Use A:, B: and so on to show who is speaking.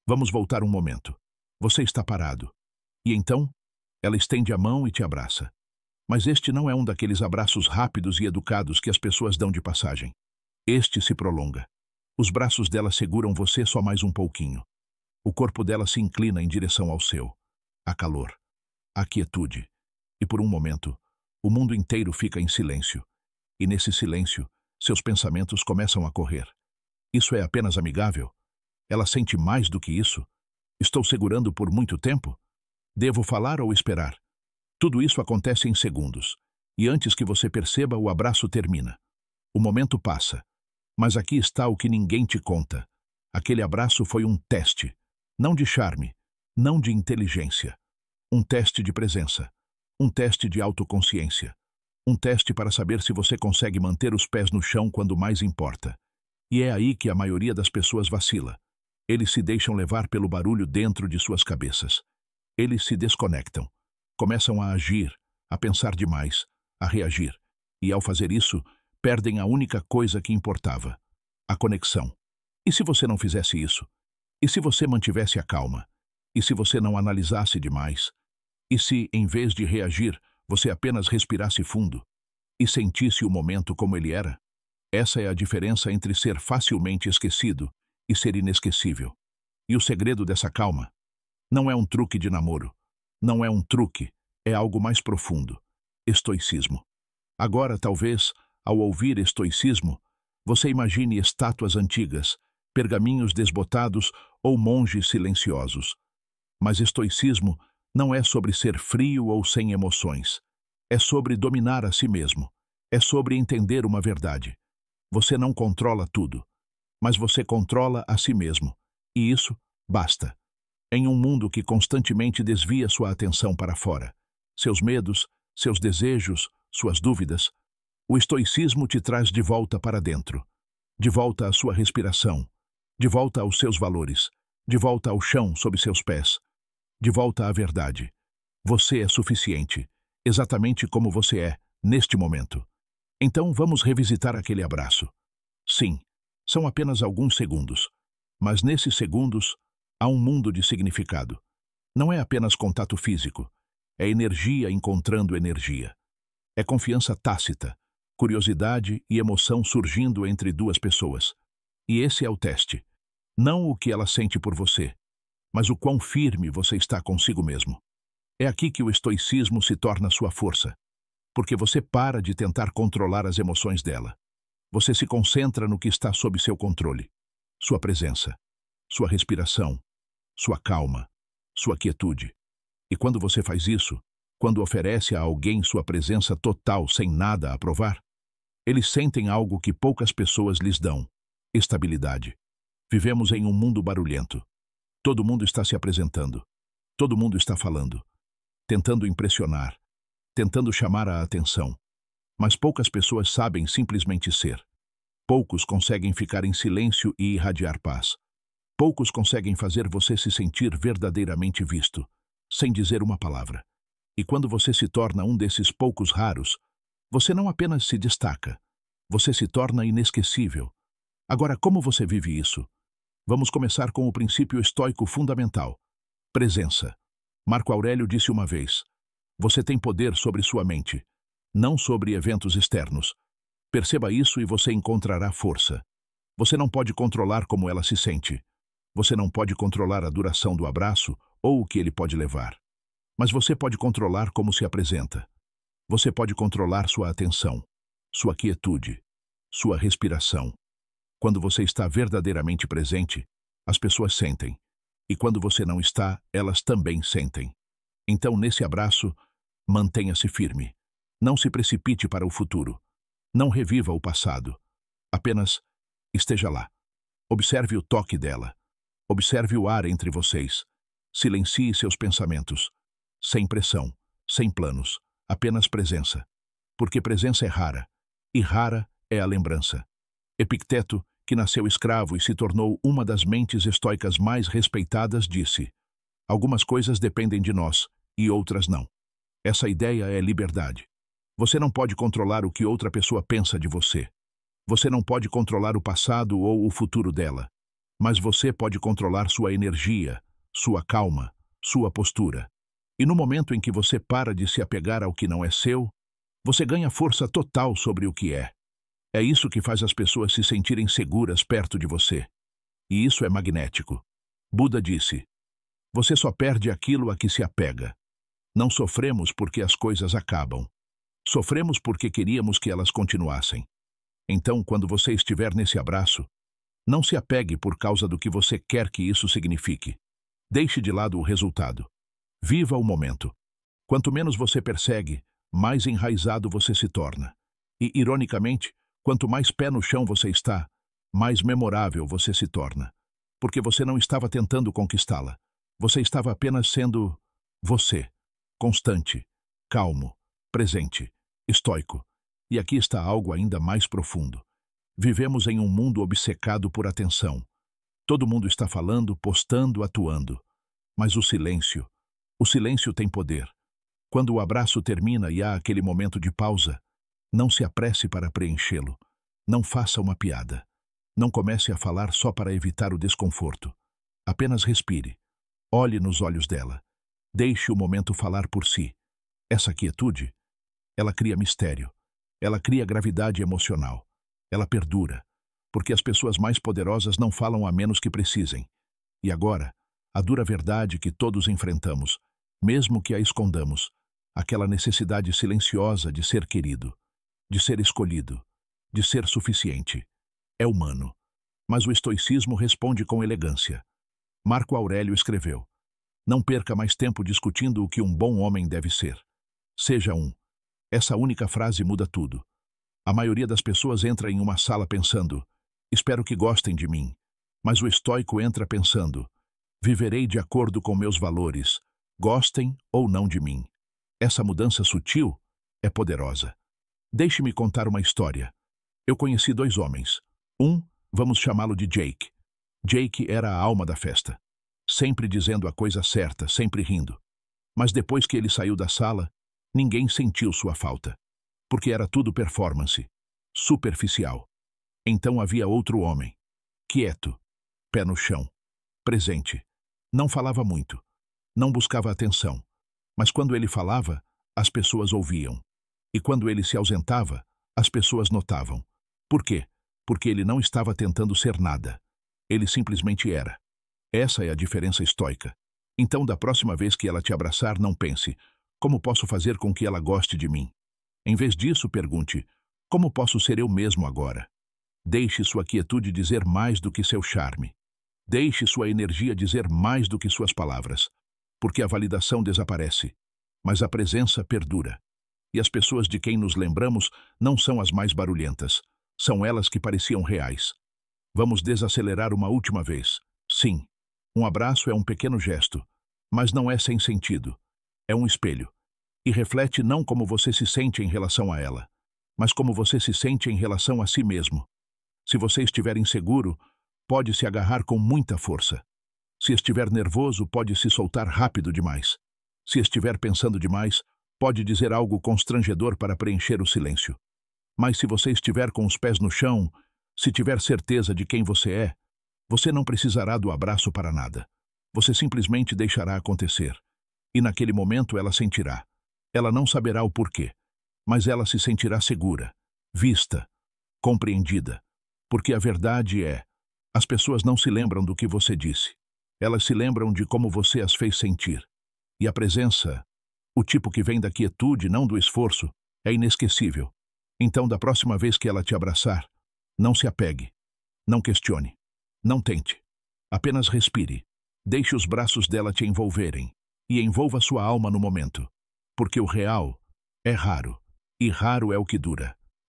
A: Vamos voltar um momento. Você está parado. E então, ela estende a mão e te abraça. Mas este não é um daqueles abraços rápidos e educados que as pessoas dão de passagem. Este se prolonga. Os braços dela seguram você só mais um pouquinho. O corpo dela se inclina em direção ao seu. Há calor. Há quietude. E por um momento, o mundo inteiro fica em silêncio. E nesse silêncio, seus pensamentos começam a correr. Isso é apenas amigável? Ela sente mais do que isso? Estou segurando por muito tempo? Devo falar ou esperar? Tudo isso acontece em segundos. E antes que você perceba, o abraço termina. O momento passa. Mas aqui está o que ninguém te conta. Aquele abraço foi um teste. Não de charme, não de inteligência. Um teste de presença. Um teste de autoconsciência. Um teste para saber se você consegue manter os pés no chão quando mais importa. E é aí que a maioria das pessoas vacila. Eles se deixam levar pelo barulho dentro de suas cabeças. Eles se desconectam. Começam a agir, a pensar demais, a reagir. E ao fazer isso, perdem a única coisa que importava: a conexão. E se você não fizesse isso? E se você mantivesse a calma? E se você não analisasse demais? E se, em vez de reagir, você apenas respirasse fundo e sentisse o momento como ele era? Essa é a diferença entre ser facilmente esquecido e ser inesquecível. E o segredo dessa calma não é um truque de namoro. Não é um truque, é algo mais profundo. Estoicismo. Agora, talvez, ao ouvir estoicismo, você imagine estátuas antigas, pergaminhos desbotados ou monges silenciosos. Mas estoicismo não é sobre ser frio ou sem emoções. É sobre dominar a si mesmo. É sobre entender uma verdade. Você não controla tudo, mas você controla a si mesmo. E isso basta. Em um mundo que constantemente desvia sua atenção para fora, seus medos, seus desejos, suas dúvidas, o estoicismo te traz de volta para dentro, de volta à sua respiração, de volta aos seus valores, de volta ao chão sob seus pés, de volta à verdade. Você é suficiente, exatamente como você é, neste momento. Então vamos revisitar aquele abraço. Sim, são apenas alguns segundos, mas nesses segundos há um mundo de significado. Não é apenas contato físico, é energia encontrando energia. É confiança tácita, curiosidade e emoção surgindo entre duas pessoas. E esse é o teste. Não o que ela sente por você, mas o quão firme você está consigo mesmo. É aqui que o estoicismo se torna sua força, porque você para de tentar controlar as emoções dela. Você se concentra no que está sob seu controle. Sua presença, sua respiração, sua calma, sua quietude. E quando você faz isso, quando oferece a alguém sua presença total sem nada a provar, eles sentem algo que poucas pessoas lhes dão: estabilidade. Vivemos em um mundo barulhento. Todo mundo está se apresentando. Todo mundo está falando, tentando impressionar, tentando chamar a atenção. Mas poucas pessoas sabem simplesmente ser. Poucos conseguem ficar em silêncio e irradiar paz. Poucos conseguem fazer você se sentir verdadeiramente visto, sem dizer uma palavra. E quando você se torna um desses poucos raros, você não apenas se destaca, você se torna inesquecível. Agora, como você vive isso? Vamos começar com o princípio estoico fundamental: presença. Marco Aurélio disse uma vez: você tem poder sobre sua mente, não sobre eventos externos. Perceba isso e você encontrará força. Você não pode controlar como ela se sente. Você não pode controlar a duração do abraço ou o que ele pode levar. Mas você pode controlar como se apresenta. Você pode controlar sua atenção, sua quietude, sua respiração. Quando você está verdadeiramente presente, as pessoas sentem. E quando você não está, elas também sentem. Então, nesse abraço, mantenha-se firme. Não se precipite para o futuro. Não reviva o passado. Apenas esteja lá. Observe o toque dela. Observe o ar entre vocês. Silencie seus pensamentos. Sem pressão, sem planos, apenas presença. Porque presença é rara, e rara é a lembrança. Epicteto, que nasceu escravo e se tornou uma das mentes estoicas mais respeitadas, disse: algumas coisas dependem de nós, e outras não. Essa ideia é liberdade. Você não pode controlar o que outra pessoa pensa de você. Você não pode controlar o passado ou o futuro dela. Mas você pode controlar sua energia, sua calma, sua postura. E no momento em que você para de se apegar ao que não é seu, você ganha força total sobre o que é. É isso que faz as pessoas se sentirem seguras perto de você. E isso é magnético. Buda disse: você só perde aquilo a que se apega. Não sofremos porque as coisas acabam. Sofremos porque queríamos que elas continuassem. Então, quando você estiver nesse abraço, não se apegue por causa do que você quer que isso signifique. Deixe de lado o resultado. Viva o momento. Quanto menos você persegue, mais enraizado você se torna. E, ironicamente, quanto mais pé no chão você está, mais memorável você se torna. Porque você não estava tentando conquistá-la. Você estava apenas sendo você. Constante, calmo, presente, estoico. E aqui está algo ainda mais profundo. Vivemos em um mundo obcecado por atenção. Todo mundo está falando, postando, atuando. Mas o silêncio tem poder. Quando o abraço termina e há aquele momento de pausa, não se apresse para preenchê-lo. Não faça uma piada. Não comece a falar só para evitar o desconforto. Apenas respire. Olhe nos olhos dela. Deixe o momento falar por si. Essa quietude, ela cria mistério. Ela cria gravidade emocional. Ela perdura, porque as pessoas mais poderosas não falam a menos que precisem. E agora, a dura verdade que todos enfrentamos, mesmo que a escondamos, aquela necessidade silenciosa de ser querido, de ser escolhido, de ser suficiente. É humano. Mas o estoicismo responde com elegância. Marco Aurélio escreveu: não perca mais tempo discutindo o que um bom homem deve ser. Seja um. Essa única frase muda tudo. A maioria das pessoas entra em uma sala pensando: espero que gostem de mim. Mas o estoico entra pensando: viverei de acordo com meus valores, gostem ou não de mim. Essa mudança sutil é poderosa. Deixe-me contar uma história. Eu conheci dois homens. Vamos chamá-lo de Jake. Jake era a alma da festa. Sempre dizendo a coisa certa, sempre rindo. Mas depois que ele saiu da sala, ninguém sentiu sua falta. Porque era tudo performance, superficial. Então havia outro homem, quieto, pé no chão, presente. Não falava muito, não buscava atenção. Mas quando ele falava, as pessoas ouviam. E quando ele se ausentava, as pessoas notavam. Por quê? Porque ele não estava tentando ser nada. Ele simplesmente era. Essa é a diferença estoica. Então, da próxima vez que ela te abraçar, não pense: como posso fazer com que ela goste de mim? Em vez disso, pergunte: como posso ser eu mesmo agora? Deixe sua quietude dizer mais do que seu charme. Deixe sua energia dizer mais do que suas palavras. Porque a validação desaparece, mas a presença perdura. E as pessoas de quem nos lembramos não são as mais barulhentas. São elas que pareciam reais. Vamos desacelerar uma última vez. Sim, um abraço é um pequeno gesto, mas não é sem sentido. É um espelho. E reflete não como você se sente em relação a ela, mas como você se sente em relação a si mesmo. Se você estiver inseguro, pode se agarrar com muita força. Se estiver nervoso, pode se soltar rápido demais. Se estiver pensando demais, pode dizer algo constrangedor para preencher o silêncio. Mas se você estiver com os pés no chão, se tiver certeza de quem você é, você não precisará do abraço para nada. Você simplesmente deixará acontecer. E naquele momento ela sentirá. Ela não saberá o porquê, mas ela se sentirá segura, vista, compreendida. Porque a verdade é, as pessoas não se lembram do que você disse. Elas se lembram de como você as fez sentir. E a presença, o tipo que vem da quietude, não do esforço, é inesquecível. Então, da próxima vez que ela te abraçar, não se apegue, não questione, não tente. Apenas respire. Deixe os braços dela te envolverem e envolva sua alma no momento. Porque o real é raro, e raro é o que dura.